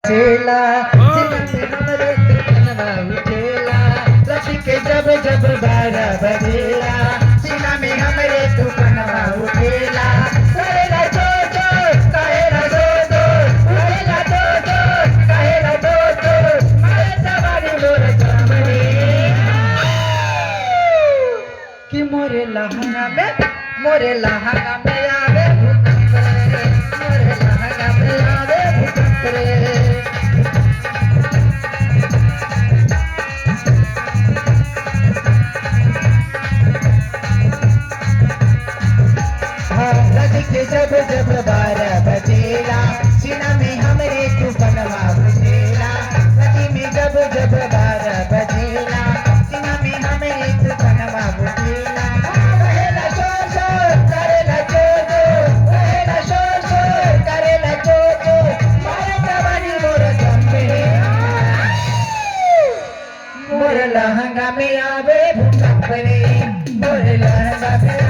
चेला हमरे तनवा उठेला लसी के जब जब 12 बजेला सीना में हमरे तनवा उठेला कहेला जो जो कहेला जो जो कहेला जो जो कहेला जो जो मारे सवारी मोर सामने कि मोरे लहंगा में आवे भूकंप रे मोरे लहंगा में आवे भूकंप रे के जब जब 12 बजेला सीना में हमरे तूफानवा उठेला नदी में जब जब 12 बजेला सीना में हमरे तूफानवा उठेला कहेला शोर शोर करेला जोर जोर कहेला शोर शोर करेला जोर जोर मारे जवानी मोर सामने मोर लहंगा में आवे भूकंप रे मोर लहंगा में